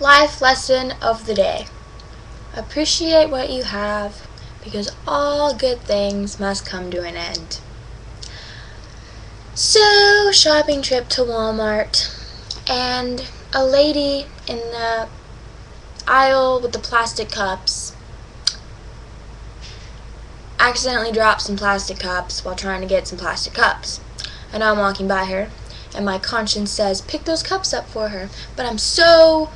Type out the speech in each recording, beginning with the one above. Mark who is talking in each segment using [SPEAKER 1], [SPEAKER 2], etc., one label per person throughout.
[SPEAKER 1] Life lesson of the day. Appreciate what you have, because all good things must come to an end. So, shopping trip to Walmart, and a lady in the aisle with the plastic cups accidentally dropped some plastic cups while trying to get some plastic cups. And I'm walking by her, and my conscience says, pick those cups up for her. But I'm so,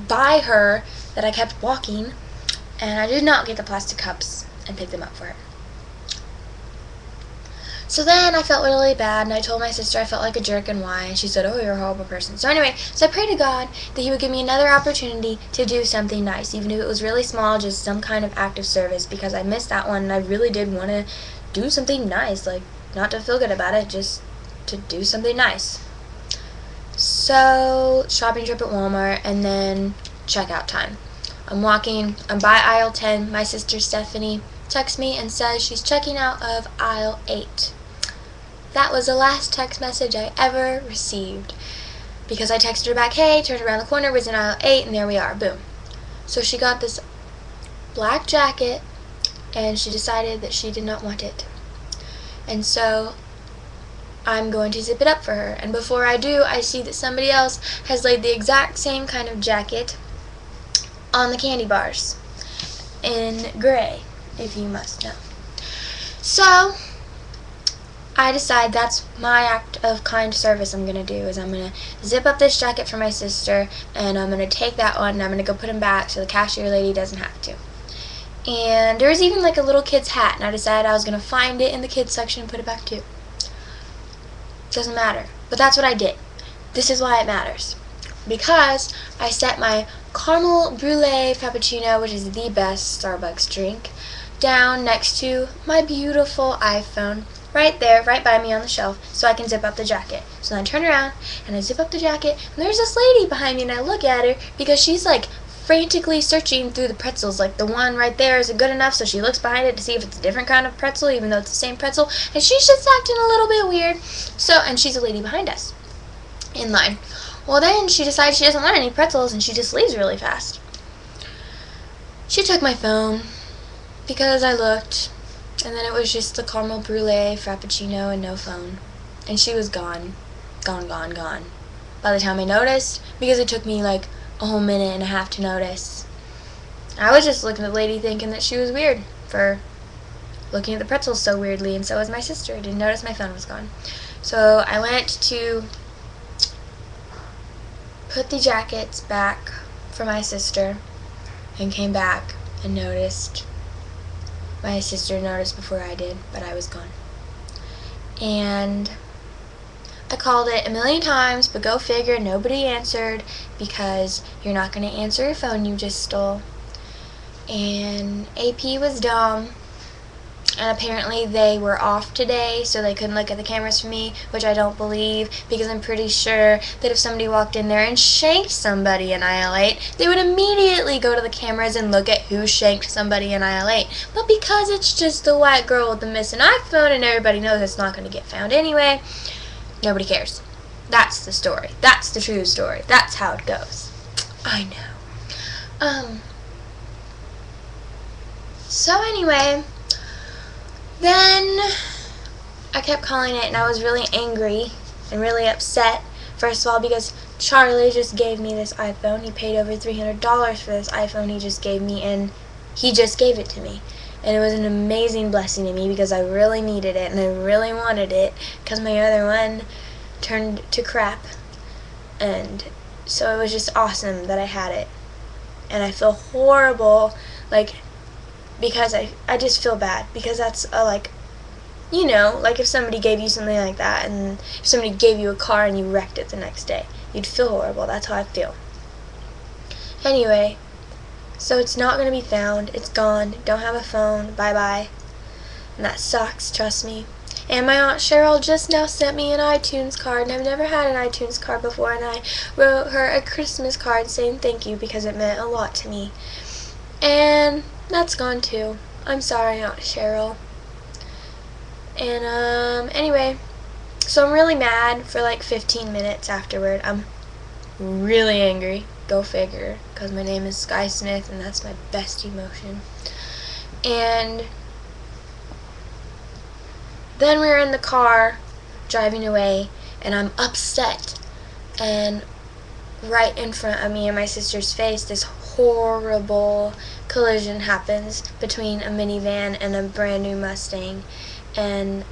[SPEAKER 1] by her that I kept walking, and I did not get the plastic cups and pick them up for her. So then I felt really bad, and I told my sister I felt like a jerk and why, and she said, oh, you're a horrible person. So anyway, I prayed to God that He would give me another opportunity to do something nice, even if it was really small, just some kind of act of service, because I missed that one, and I really did want to do something nice, not to feel good about it, just to do something nice. So, shopping trip at Walmart, and then checkout time. I'm by aisle 10. My sister Stephanie texts me and says she's checking out of aisle 8. That was the last text message I ever received, because I texted her back, hey, turned around the corner, was in aisle 8, and there we are, boom. So she got this black jacket, and she decided that she did not want it. And so I'm going to zip it up for her, and before I do, I see that somebody else has laid the exact same kind of jacket on the candy bars in gray, if you must know. So I decide that's my act of kind service I'm going to do, is I'm going to zip up this jacket for my sister, and I'm going to take that one, and I'm going to go put him back so the cashier lady doesn't have to. And there was even a little kid's hat, and I decided I was going to find it in the kids section and put it back too. Doesn't matter, but that's what I did. This is why it matters, because I set my caramel brulee frappuccino, which is the best Starbucks drink, down next to my beautiful iPhone, right there, right by me on the shelf, so I can zip up the jacket. So then I turn around and I zip up the jacket, and there's this lady behind me, and I look at her because she's frantically searching through the pretzels, the one right there isn't good enough, so she looks behind it to see if it's a different kind of pretzel, even though it's the same pretzel, and she's just acting a little bit weird. So, and she's a lady behind us in line. Well, then she decides she doesn't want any pretzels, and she just leaves really fast. She took my phone because I looked, and then it was just the caramel brulee frappuccino and no phone, and she was gone. Gone. By the time I noticed, because it took me a whole minute and a half to notice, I was just looking at the lady thinking that she was weird for looking at the pretzels so weirdly, and so was my sister. I didn't notice my phone was gone. So I went to put the jackets back for my sister and came back and noticed. My sister noticed before I did, but I was gone. And I called it a million times, but go figure, nobody answered, because you're not going to answer your phone you just stole. And AP was dumb, and apparently they were off today, so they couldn't look at the cameras for me, which I don't believe, because I'm pretty sure that if somebody walked in there and shanked somebody in aisle 8, they would immediately go to the cameras and look at who shanked somebody in aisle 8. But because it's just the white girl with the missing iPhone, and everybody knows it's not going to get found anyway, nobody cares. That's the story. That's the true story. That's how it goes. I know. So anyway, then I kept calling it, and I was really angry and really upset. First of all, because Charlie just gave me this iPhone. He paid over $300 for this iPhone he just gave me, and he just gave it to me. And it was an amazing blessing to me, because I really needed it, and I really wanted it, because my other one turned to crap. And so it was just awesome that I had it. And I feel horrible, because I just feel bad, because that's if somebody gave you something like that, and if somebody gave you a car and you wrecked it the next day, you'd feel horrible. That's how I feel. Anyway, so it's not going to be found. It's gone. Don't have a phone. Bye-bye. And that sucks, trust me. And my Aunt Cheryl just now sent me an iTunes card, and I've never had an iTunes card before, and I wrote her a Christmas card saying thank you, because it meant a lot to me. And that's gone too. I'm sorry, Aunt Cheryl. And anyway, so I'm really mad for 15 minutes afterward. I'm really angry. Go figure, because my name is Sky Smith and that's my best emotion. And then we were in the car driving away, and I'm upset, and right in front of me and my sister's face, this horrible collision happens between a minivan and a brand new Mustang, and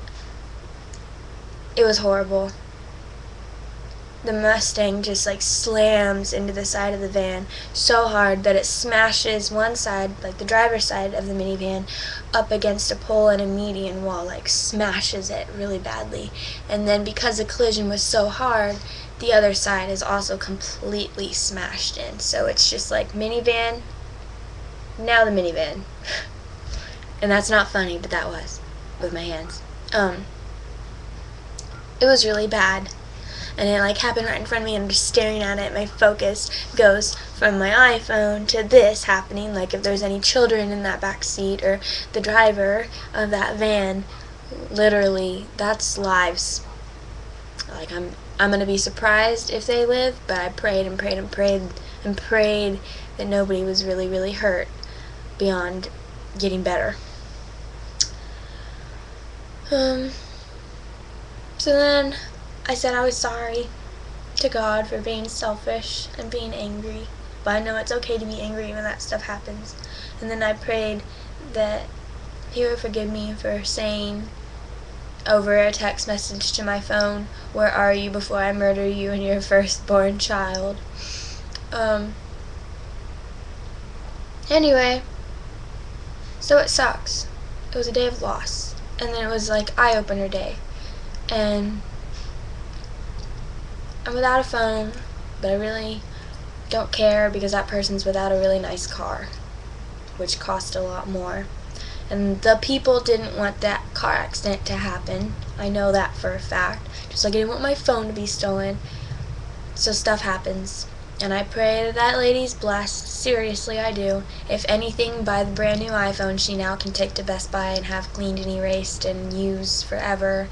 [SPEAKER 1] it was horrible. The Mustang just like slams into the side of the van so hard that it smashes one side, like the driver's side of the minivan, up against a pole and a median wall, like smashes it really badly. And then because the collision was so hard, the other side is also completely smashed in. So it's just like minivan, now the minivan. And that's not funny, but that was, with my hands. It was really bad. And it like happened right in front of me, and I'm just staring at it. My focus goes from my iPhone to this happening, like if there's any children in that back seat or the driver of that van. Literally, that's lives. Like I'm gonna be surprised if they live, but I prayed and prayed and prayed and prayed that nobody was really, really hurt beyond getting better. So then I said I was sorry to God for being selfish and being angry, but I know it's okay to be angry when that stuff happens. And then I prayed that He would forgive me for saying over a text message to my phone, "Where are you before I murder you and your firstborn child?" Anyway, so it sucks. It was a day of loss, and then it was like eye-opener day, and I'm without a phone, but I really don't care because that person's without a really nice car, which cost a lot more. And the people didn't want that car accident to happen. I know that for a fact. Just like I didn't want my phone to be stolen. So stuff happens. And I pray that that lady's blessed. Seriously, I do. If anything, buy the brand new iPhone she now can take to Best Buy and have cleaned and erased and used forever.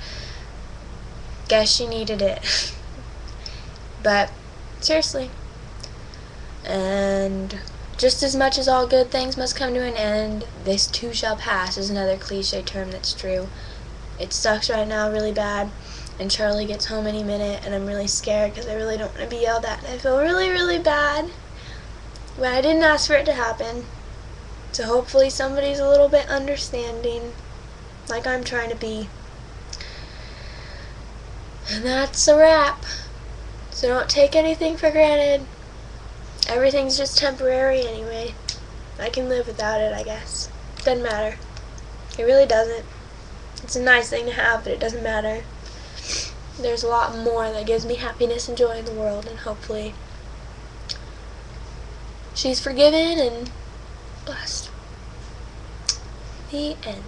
[SPEAKER 1] Guess she needed it. But seriously. And just as much as all good things must come to an end, this too shall pass is another cliche term that's true. It sucks right now really bad, and Charlie gets home any minute, and I'm really scared because I really don't want to be yelled at, and I feel really, really bad. But I didn't ask for it to happen, so hopefully somebody's a little bit understanding, like I'm trying to be. And that's a wrap. So don't take anything for granted. Everything's just temporary anyway. I can live without it, I guess. Doesn't matter. It really doesn't. It's a nice thing to have, but it doesn't matter. There's a lot more that gives me happiness and joy in the world, and hopefully she's forgiven and blessed. The end.